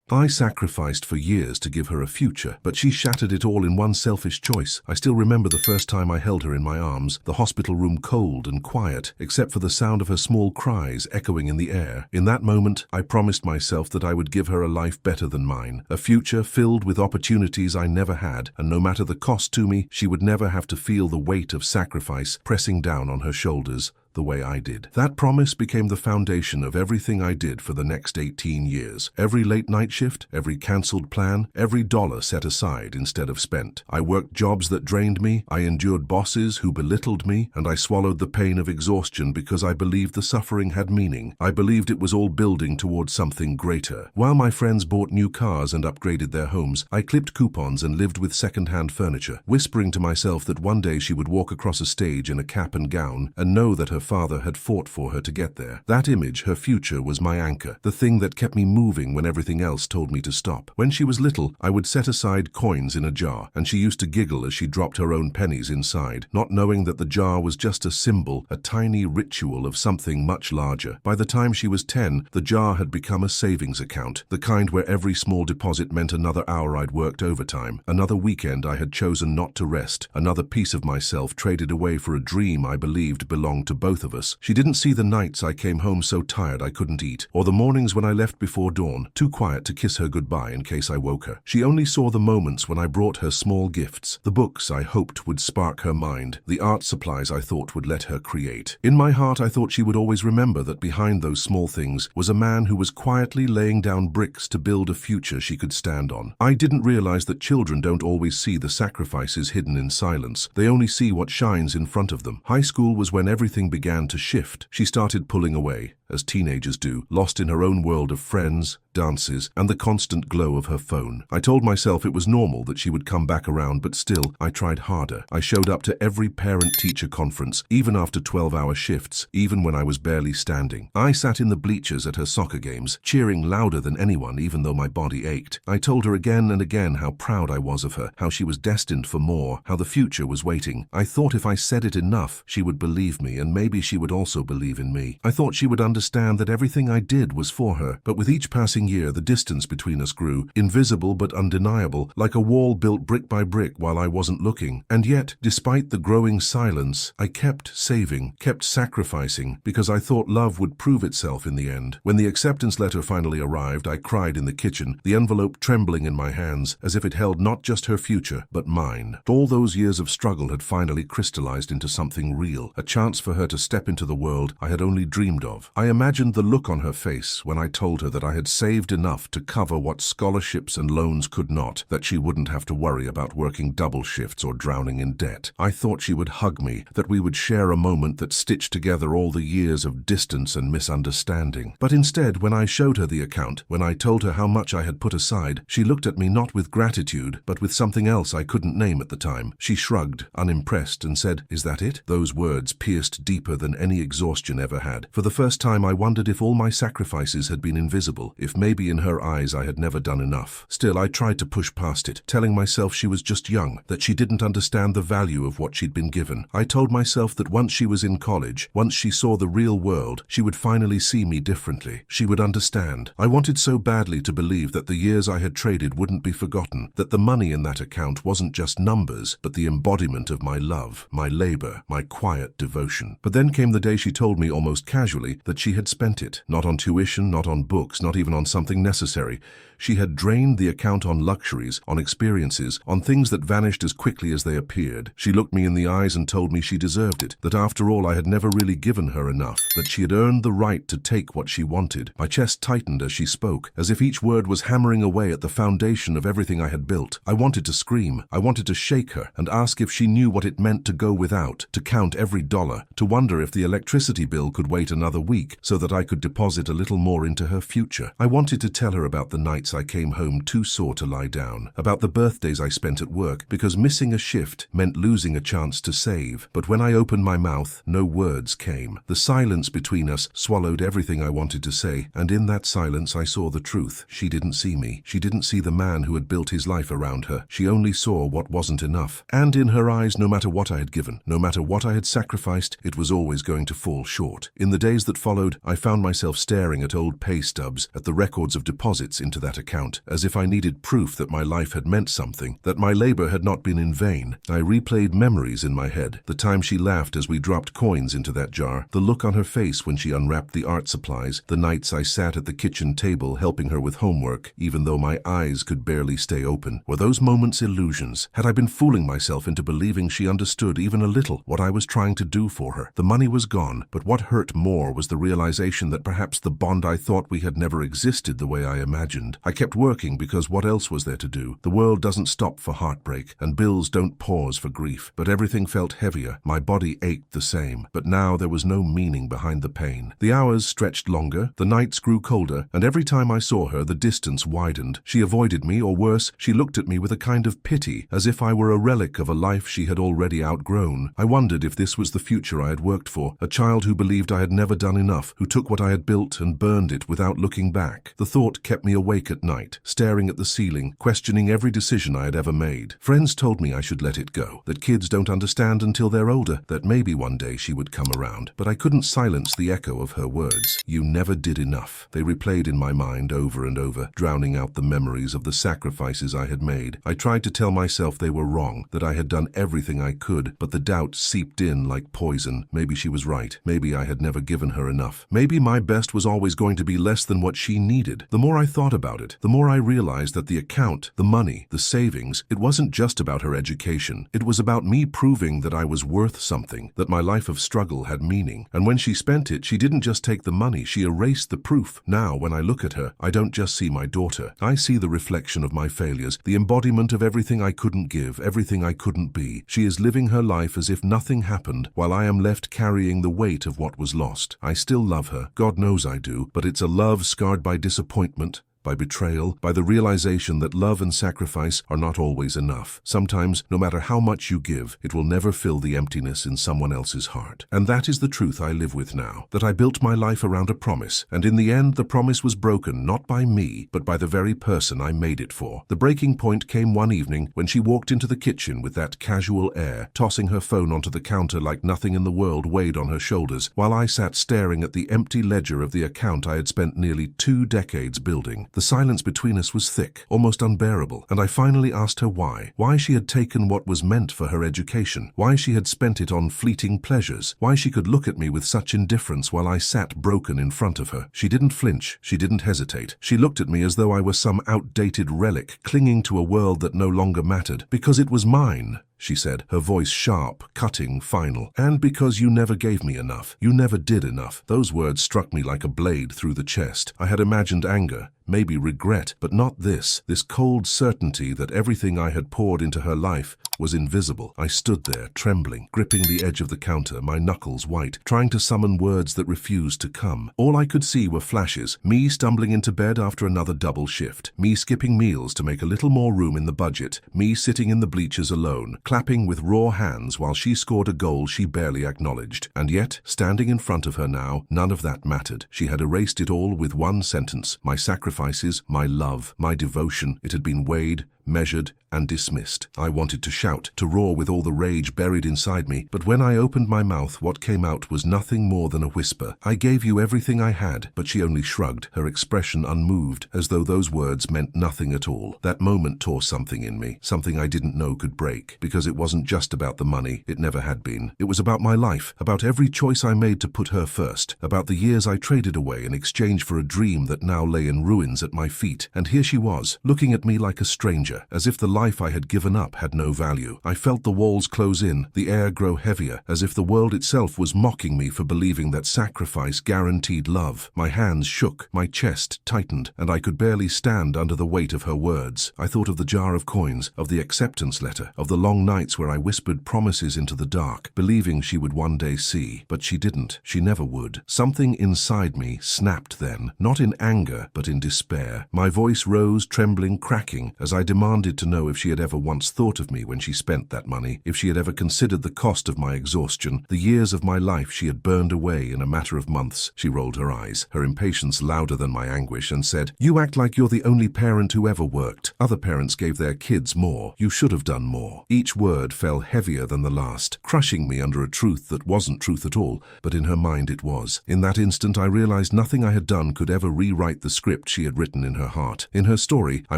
I sacrificed for years to give her a future, but she shattered it all in one selfish choice. I still remember the first time I held her in my arms, the hospital room cold and quiet, except for the sound of her small cries echoing in the air. In that moment, I promised myself that I would give her a life better than mine, a future filled with opportunities I never had, and no matter the cost to me, she would never have to feel the weight of sacrifice pressing down on her shoulders the way I did. That promise became the foundation of everything I did for the next 18 years. Every late night shift, every cancelled plan, every dollar set aside instead of spent. I worked jobs that drained me, I endured bosses who belittled me, and I swallowed the pain of exhaustion because I believed the suffering had meaning. I believed it was all building towards something greater. While my friends bought new cars and upgraded their homes, I clipped coupons and lived with second-hand furniture, whispering to myself that one day she would walk across a stage in a cap and gown and know that her father had fought for her to get there. That image, her future, was my anchor, the thing that kept me moving when everything else told me to stop. When she was little, I would set aside coins in a jar, and she used to giggle as she dropped her own pennies inside, not knowing that the jar was just a symbol, a tiny ritual of something much larger. By the time she was 10, the jar had become a savings account, the kind where every small deposit meant another hour I'd worked overtime, another weekend I had chosen not to rest, another piece of myself traded away for a dream I believed belonged to both of us. She didn't see the nights I came home so tired I couldn't eat, or the mornings when I left before dawn, too quiet to kiss her goodbye in case I woke her. She only saw the moments when I brought her small gifts, the books I hoped would spark her mind, the art supplies I thought would let her create. In my heart, I thought she would always remember that behind those small things was a man who was quietly laying down bricks to build a future she could stand on. I didn't realize that children don't always see the sacrifices hidden in silence. They only see what shines in front of them. High school was when everything began to shift. She started pulling away, as teenagers do, lost in her own world of friends, dances, and the constant glow of her phone. I told myself it was normal that she would come back around, but still, I tried harder. I showed up to every parent-teacher conference, even after 12-hour shifts, even when I was barely standing. I sat in the bleachers at her soccer games, cheering louder than anyone, even though my body ached. I told her again and again how proud I was of her, how she was destined for more, how the future was waiting. I thought if I said it enough, she would believe me, and maybe she would also believe in me. I thought she would understand that everything I did was for her, but with each passing year, the distance between us grew, invisible but undeniable, like a wall built brick by brick while I wasn't looking. And yet, despite the growing silence, I kept saving, kept sacrificing, because I thought love would prove itself in the end. When the acceptance letter finally arrived, I cried in the kitchen, the envelope trembling in my hands, as if it held not just her future, but mine. All those years of struggle had finally crystallized into something real, a chance for her to step into the world I had only dreamed of. I imagined the look on her face when I told her that I had saved enough to cover what scholarships and loans could not, that she wouldn't have to worry about working double shifts or drowning in debt. I thought she would hug me, that we would share a moment that stitched together all the years of distance and misunderstanding. But instead, when I showed her the account, when I told her how much I had put aside, she looked at me not with gratitude, but with something else I couldn't name at the time. She shrugged, unimpressed, and said, "Is that it?" Those words pierced deeper than any exhaustion ever had. For the first time, I wondered if all my sacrifices had been invisible, if maybe in her eyes I had never done enough. Still, I tried to push past it, telling myself she was just young, that she didn't understand the value of what she'd been given. I told myself that once she was in college, once she saw the real world, she would finally see me differently. She would understand. I wanted so badly to believe that the years I had traded wouldn't be forgotten, that the money in that account wasn't just numbers, but the embodiment of my love, my labor, my quiet devotion. But then came the day she told me almost casually that she had spent it, not on tuition, not on books, not even on something necessary. She had drained the account on luxuries, on experiences, on things that vanished as quickly as they appeared. She looked me in the eyes and told me she deserved it, that after all I had never really given her enough, that she had earned the right to take what she wanted. My chest tightened as she spoke, as if each word was hammering away at the foundation of everything I had built. I wanted to scream. I wanted to shake her and ask if she knew what it meant to go without, to count every dollar, to wonder if the electricity bill could wait another week so that I could deposit a little more into her future. I wanted to tell her about the nights I came home too sore to lie down, about the birthdays I spent at work, because missing a shift meant losing a chance to save. But when I opened my mouth, no words came. The silence between us swallowed everything I wanted to say, and in that silence I saw the truth. She didn't see me. She didn't see the man who had built his life around her. She only saw what wasn't enough. And in her eyes, no matter what I had given, no matter what I had sacrificed, it was always going to fall short. In the days that followed, I found myself staring at old pay stubs, at the records of deposits into that account, as if I needed proof that my life had meant something, that my labor had not been in vain. I replayed memories in my head. The time she laughed as we dropped coins into that jar, the look on her face when she unwrapped the art supplies, the nights I sat at the kitchen table helping her with homework, even though my eyes could barely stay open. Were those moments illusions? Had I been fooling myself into believing she understood even a little what I was trying to do for her? The money was gone, but what hurt more was the realization that perhaps the bond I thought we had never existed the way I imagined. I kept working because what else was there to do? The world doesn't stop for heartbreak, and bills don't pause for grief. But everything felt heavier. My body ached the same, but now there was no meaning behind the pain. The hours stretched longer, the nights grew colder, and every time I saw her, the distance widened. She avoided me, or worse, she looked at me with a kind of pity, as if I were a relic of a life she had already outgrown. I wondered if this was the future I had worked for, a child who believed I had never done enough, who took what I had built and burned it without looking back. The thought kept me awake at night, staring at the ceiling, questioning every decision I had ever made. Friends told me I should let it go, that kids don't understand until they're older, that maybe one day she would come around. But I couldn't silence the echo of her words. You never did enough. They replayed in my mind over and over, drowning out the memories of the sacrifices I had made. I tried to tell myself they were wrong, that I had done everything I could, but the doubt seeped in like poison. Maybe she was right. Maybe I had never given her enough. Maybe my best was always going to be less than what she needed. The more I thought about it, the more I realized that the account, the money, the savings, it wasn't just about her education. It was about me proving that I was worth something, that my life of struggle had meaning. And when she spent it, she didn't just take the money, she erased the proof. Now, when I look at her, I don't just see my daughter. I see the reflection of my failures, the embodiment of everything I couldn't give, everything I couldn't be. She is living her life as if nothing happened, while I am left carrying the weight of what was lost. I still love her, God knows I do, but it's a love scarred by disappointment, by betrayal, by the realization that love and sacrifice are not always enough. Sometimes, no matter how much you give, it will never fill the emptiness in someone else's heart. And that is the truth I live with now, that I built my life around a promise, and in the end the promise was broken not by me, but by the very person I made it for. The breaking point came one evening when she walked into the kitchen with that casual air, tossing her phone onto the counter like nothing in the world weighed on her shoulders, while I sat staring at the empty ledger of the account I had spent nearly 2 decades building. The silence between us was thick, almost unbearable, and I finally asked her why she had taken what was meant for her education, why she had spent it on fleeting pleasures, why she could look at me with such indifference while I sat broken in front of her. She didn't flinch, she didn't hesitate. She looked at me as though I were some outdated relic, clinging to a world that no longer mattered. Because it was mine, she said, her voice sharp, cutting, final. And because you never gave me enough. You never did enough. Those words struck me like a blade through the chest. I had imagined anger, maybe regret, but not this cold certainty that everything I had poured into her life was invisible. I stood there, trembling, gripping the edge of the counter, my knuckles white, trying to summon words that refused to come. All I could see were flashes, me stumbling into bed after another double shift, me skipping meals to make a little more room in the budget, me sitting in the bleachers alone, clapping with raw hands while she scored a goal she barely acknowledged. And yet, standing in front of her now, none of that mattered. She had erased it all with one sentence: my sacrifices, my love, my devotion. It had been weighed, measured, and dismissed. I wanted to shout, to roar with all the rage buried inside me, but when I opened my mouth, what came out was nothing more than a whisper. I gave you everything I had, but she only shrugged, her expression unmoved, as though those words meant nothing at all. That moment tore something in me, something I didn't know could break, because it wasn't just about the money, it never had been. It was about my life, about every choice I made to put her first, about the years I traded away in exchange for a dream that now lay in ruins at my feet. And here she was, looking at me like a stranger, as if the life I had given up had no value. I felt the walls close in, the air grow heavier, as if the world itself was mocking me for believing that sacrifice guaranteed love. My hands shook, my chest tightened, and I could barely stand under the weight of her words. I thought of the jar of coins, of the acceptance letter, of the long nights where I whispered promises into the dark, believing she would one day see. But she didn't. She never would. Something inside me snapped then, not in anger, but in despair. My voice rose, trembling, cracking, as I demanded demanded to know if she had ever once thought of me when she spent that money, if she had ever considered the cost of my exhaustion, the years of my life she had burned away in a matter of months. She rolled her eyes, her impatience louder than my anguish, and said, "You act like you're the only parent who ever worked. Other parents gave their kids more. You should have done more." Each word fell heavier than the last, crushing me under a truth that wasn't truth at all, but in her mind it was. In that instant I realized nothing I had done could ever rewrite the script she had written in her heart. In her story, I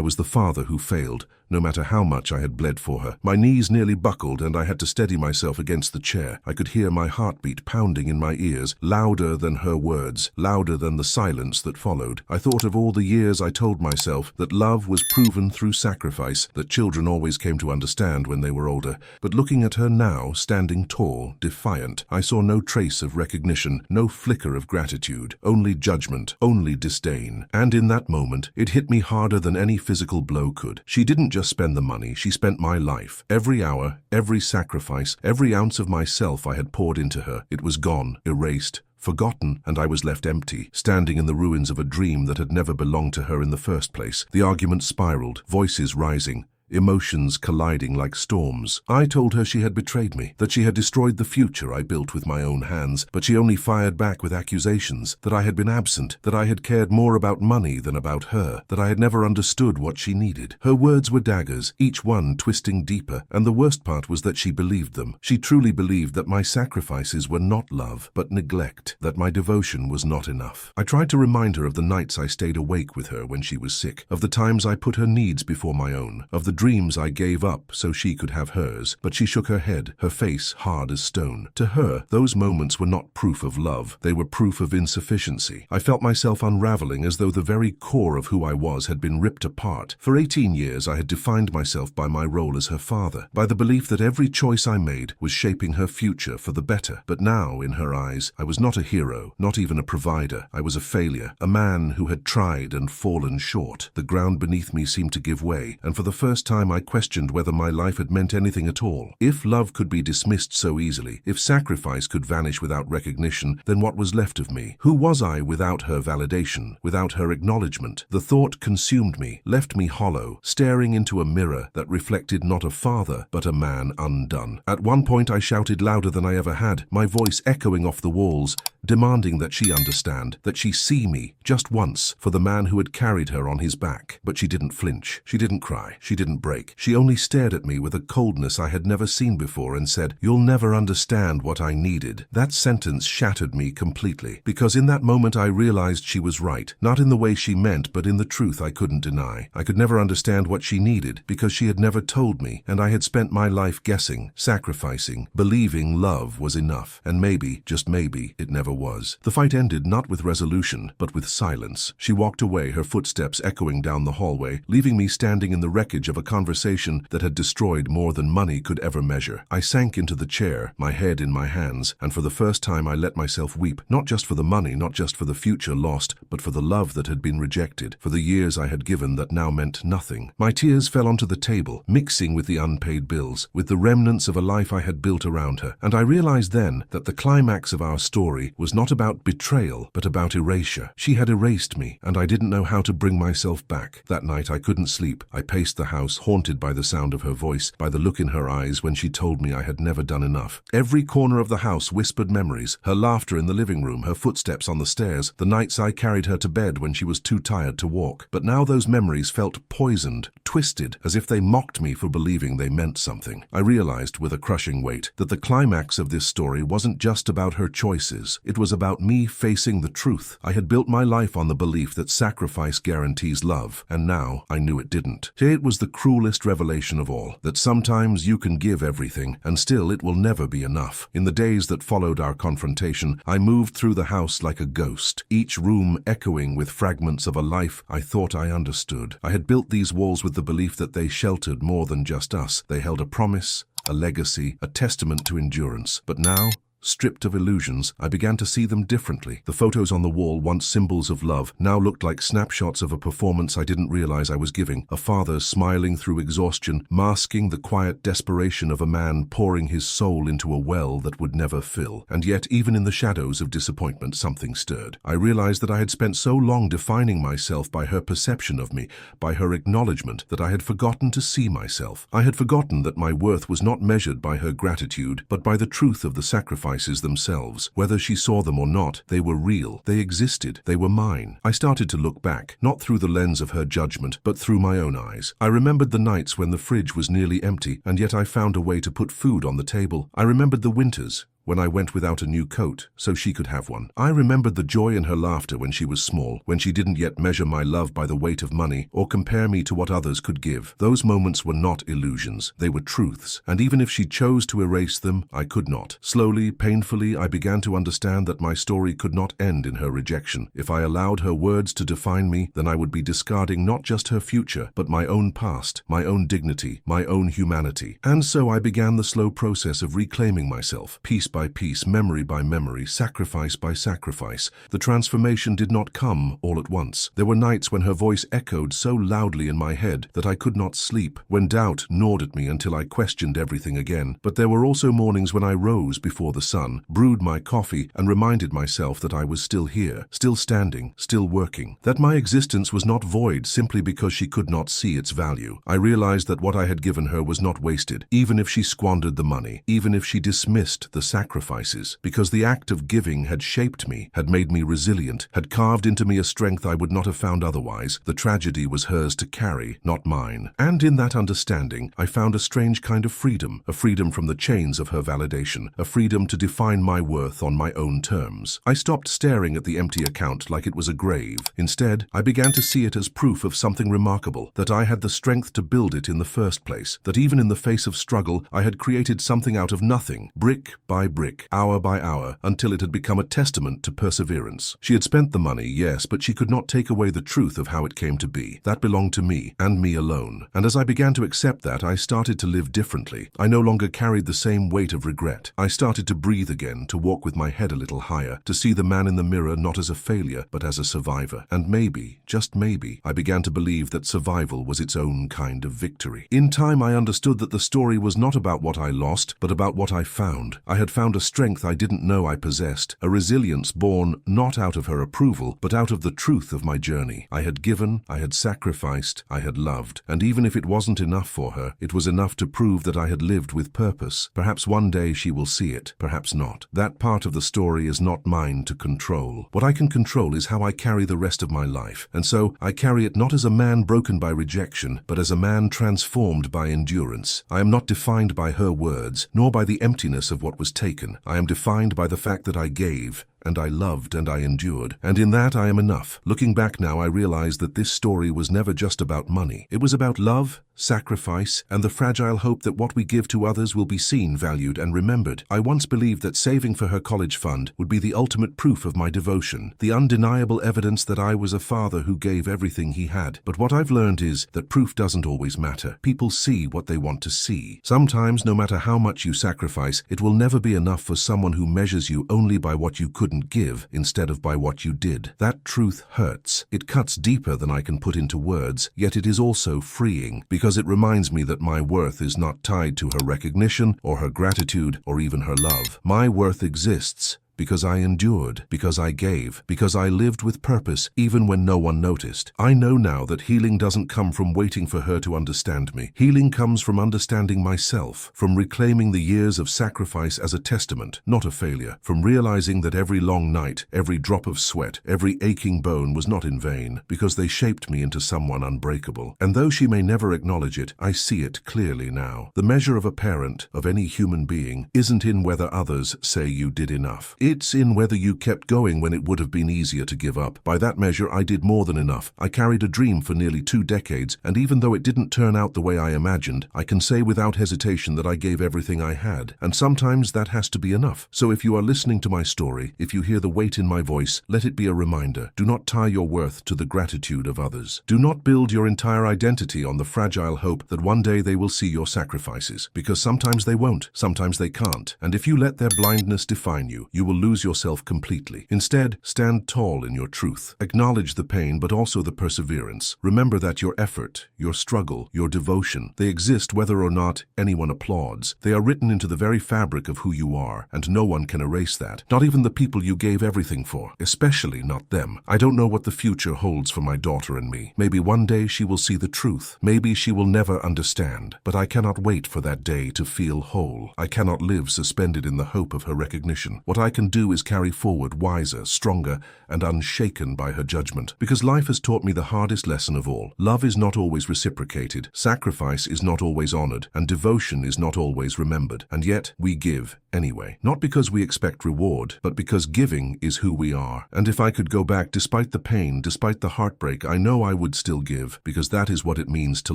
was the father who failed, no matter how much I had bled for her. My knees nearly buckled and I had to steady myself against the chair. I could hear my heartbeat pounding in my ears, louder than her words, louder than the silence that followed. I thought of all the years I told myself that love was proven through sacrifice, that children always came to understand when they were older. But looking at her now, standing tall, defiant, I saw no trace of recognition, no flicker of gratitude, only judgment, only disdain. And in that moment, it hit me harder than any physical blow could. She didn't just spend the money, she spent my life. Every hour, every sacrifice, every ounce of myself I had poured into her. It was gone, erased, forgotten, and I was left empty, standing in the ruins of a dream that had never belonged to her in the first place. The argument spiraled, voices rising, emotions colliding like storms. I told her she had betrayed me, that she had destroyed the future I built with my own hands, but she only fired back with accusations, that I had been absent, that I had cared more about money than about her, that I had never understood what she needed. Her words were daggers, each one twisting deeper, and the worst part was that she believed them. She truly believed that my sacrifices were not love, but neglect, that my devotion was not enough. I tried to remind her of the nights I stayed awake with her when she was sick, of the times I put her needs before my own, of the dreams I gave up so she could have hers, but she shook her head, her face hard as stone. To her, those moments were not proof of love, they were proof of insufficiency. I felt myself unraveling as though the very core of who I was had been ripped apart. For 18 years I had defined myself by my role as her father, by the belief that every choice I made was shaping her future for the better. But now, in her eyes, I was not a hero, not even a provider. I was a failure, a man who had tried and fallen short. The ground beneath me seemed to give way, and for the first time I questioned whether my life had meant anything at all. If love could be dismissed so easily, if sacrifice could vanish without recognition, then what was left of me? Who was I without her validation, without her acknowledgement? The thought consumed me, left me hollow, staring into a mirror that reflected not a father, but a man undone. At one point I shouted louder than I ever had, my voice echoing off the walls, demanding that she understand, that she see me, just once, for the man who had carried her on his back. But she didn't flinch, she didn't cry, she didn't break. She only stared at me with a coldness I had never seen before and said, "You'll never understand what I needed." That sentence shattered me completely, because in that moment I realized she was right, not in the way she meant, but in the truth I couldn't deny. I could never understand what she needed, because she had never told me, and I had spent my life guessing, sacrificing, believing love was enough, and maybe, just maybe, it never was. The fight ended not with resolution, but with silence. She walked away, her footsteps echoing down the hallway, leaving me standing in the wreckage of a conversation that had destroyed more than money could ever measure. I sank into the chair, my head in my hands, and for the first time I let myself weep, not just for the money, not just for the future lost, but for the love that had been rejected, for the years I had given that now meant nothing. My tears fell onto the table, mixing with the unpaid bills, with the remnants of a life I had built around her, and I realized then that the climax of our story was not about betrayal, but about erasure. She had erased me, and I didn't know how to bring myself back. That night I couldn't sleep. I paced the house, haunted by the sound of her voice, by the look in her eyes when she told me I had never done enough. Every corner of the house whispered memories, her laughter in the living room, her footsteps on the stairs, the nights I carried her to bed when she was too tired to walk. But now those memories felt poisoned, twisted, as if they mocked me for believing they meant something. I realized with a crushing weight that the climax of this story wasn't just about her choices. It was about me facing the truth. I had built my life on the belief that sacrifice guarantees love, and now I knew it didn't. It was the cruelest revelation of all, that sometimes you can give everything, and still it will never be enough. In the days that followed our confrontation, I moved through the house like a ghost, each room echoing with fragments of a life I thought I understood. I had built these walls with the belief that they sheltered more than just us. They held a promise, a legacy, a testament to endurance. But now, stripped of illusions, I began to see them differently. The photos on the wall, once symbols of love, now looked like snapshots of a performance I didn't realize I was giving. A father smiling through exhaustion, masking the quiet desperation of a man pouring his soul into a well that would never fill. And yet, even in the shadows of disappointment, something stirred. I realized that I had spent so long defining myself by her perception of me, by her acknowledgement, that I had forgotten to see myself. I had forgotten that my worth was not measured by her gratitude, but by the truth of the sacrifices themselves. Whether she saw them or not, they were real, they existed, they were mine. I started to look back, not through the lens of her judgment, but through my own eyes. I remembered the nights when the fridge was nearly empty, and yet I found a way to put food on the table. I remembered the winters when I went without a new coat so she could have one. I remembered the joy in her laughter when she was small, when she didn't yet measure my love by the weight of money or compare me to what others could give. Those moments were not illusions, they were truths, and even if she chose to erase them, I could not. Slowly, painfully, I began to understand that my story could not end in her rejection. If I allowed her words to define me, then I would be discarding not just her future, but my own past, my own dignity, my own humanity. And so I began the slow process of reclaiming myself, piece by piece, memory by memory, sacrifice by sacrifice. The transformation did not come all at once. There were nights when her voice echoed so loudly in my head that I could not sleep, when doubt gnawed at me until I questioned everything again. But there were also mornings when I rose before the sun, brewed my coffee, and reminded myself that I was still here, still standing, still working, that my existence was not void simply because she could not see its value. I realized that what I had given her was not wasted, even if she squandered the money, even if she dismissed the sacrifices, because the act of giving had shaped me, had made me resilient, had carved into me a strength I would not have found otherwise. The tragedy was hers to carry, not mine. And in that understanding, I found a strange kind of freedom, a freedom from the chains of her validation, a freedom to define my worth on my own terms. I stopped staring at the empty account like it was a grave. Instead, I began to see it as proof of something remarkable, that I had the strength to build it in the first place, that even in the face of struggle, I had created something out of nothing, brick by brick, hour by hour, until it had become a testament to perseverance. She had spent the money, yes, but she could not take away the truth of how it came to be. That belonged to me, and me alone. And as I began to accept that, I started to live differently. I no longer carried the same weight of regret. I started to breathe again, to walk with my head a little higher, to see the man in the mirror not as a failure, but as a survivor. And maybe, just maybe, I began to believe that survival was its own kind of victory. In time, I understood that the story was not about what I lost, but about what I found. I had found a strength I didn't know I possessed, a resilience born not out of her approval, but out of the truth of my journey. I had given, I had sacrificed, I had loved, and even if it wasn't enough for her, it was enough to prove that I had lived with purpose. Perhaps one day she will see it, perhaps not. That part of the story is not mine to control. What I can control is how I carry the rest of my life, and so I carry it not as a man broken by rejection, but as a man transformed by endurance. I am not defined by her words, nor by the emptiness of what was taken. I am defined by the fact that I gave, and I loved, and I endured. And in that I am enough. Looking back now, I realize that this story was never just about money. It was about love, sacrifice, and the fragile hope that what we give to others will be seen, valued, and remembered. I once believed that saving for her college fund would be the ultimate proof of my devotion, the undeniable evidence that I was a father who gave everything he had. But what I've learned is that proof doesn't always matter. People see what they want to see. Sometimes, no matter how much you sacrifice, it will never be enough for someone who measures you only by what you couldn't give instead of by what you did. That truth hurts. It cuts deeper than I can put into words, yet it is also freeing, because it reminds me that my worth is not tied to her recognition or her gratitude or even her love. My worth exists because I endured, because I gave, because I lived with purpose even when no one noticed. I know now that healing doesn't come from waiting for her to understand me. Healing comes from understanding myself, from reclaiming the years of sacrifice as a testament, not a failure, from realizing that every long night, every drop of sweat, every aching bone was not in vain, because they shaped me into someone unbreakable. And though she may never acknowledge it, I see it clearly now. The measure of a parent, of any human being, isn't in whether others say you did enough. It's in whether you kept going when it would have been easier to give up. By that measure, I did more than enough. I carried a dream for nearly 2 decades, and even though it didn't turn out the way I imagined, I can say without hesitation that I gave everything I had. And sometimes that has to be enough. So if you are listening to my story, if you hear the weight in my voice, let it be a reminder. Do not tie your worth to the gratitude of others. Do not build your entire identity on the fragile hope that one day they will see your sacrifices, because sometimes they won't, sometimes they can't. And if you let their blindness define you, you will lose yourself completely. Instead, stand tall in your truth. Acknowledge the pain, but also the perseverance. Remember that your effort, your struggle, your devotion, they exist whether or not anyone applauds. They are written into the very fabric of who you are, and no one can erase that. Not even the people you gave everything for, especially not them. I don't know what the future holds for my daughter and me. Maybe one day she will see the truth. Maybe she will never understand. But I cannot wait for that day to feel whole. I cannot live suspended in the hope of her recognition. What I can do is carry forward wiser, stronger, and unshaken by her judgment. Because life has taught me the hardest lesson of all. Love is not always reciprocated, sacrifice is not always honored, and devotion is not always remembered. And yet, we give anyway. Not because we expect reward, but because giving is who we are. And if I could go back, despite the pain, despite the heartbreak, I know I would still give, because that is what it means to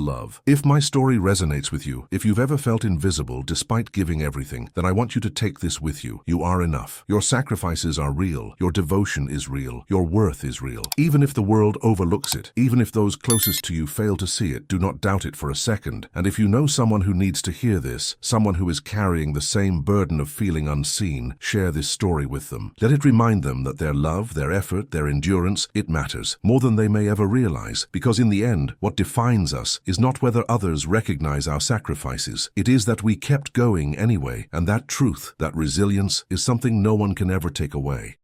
love. If my story resonates with you, if you've ever felt invisible despite giving everything, then I want you to take this with you. You are enough. Your sacrifices are real. Your devotion is real. Your worth is real. Even if the world overlooks it, even if those closest to you fail to see it, do not doubt it for a second. And if you know someone who needs to hear this, someone who is carrying the same burden of feeling unseen, share this story with them. Let it remind them that their love, their effort, their endurance, it matters more than they may ever realize. Because in the end, what defines us is not whether others recognize our sacrifices. It is that we kept going anyway, and that truth, that resilience, is something no one can ever take away.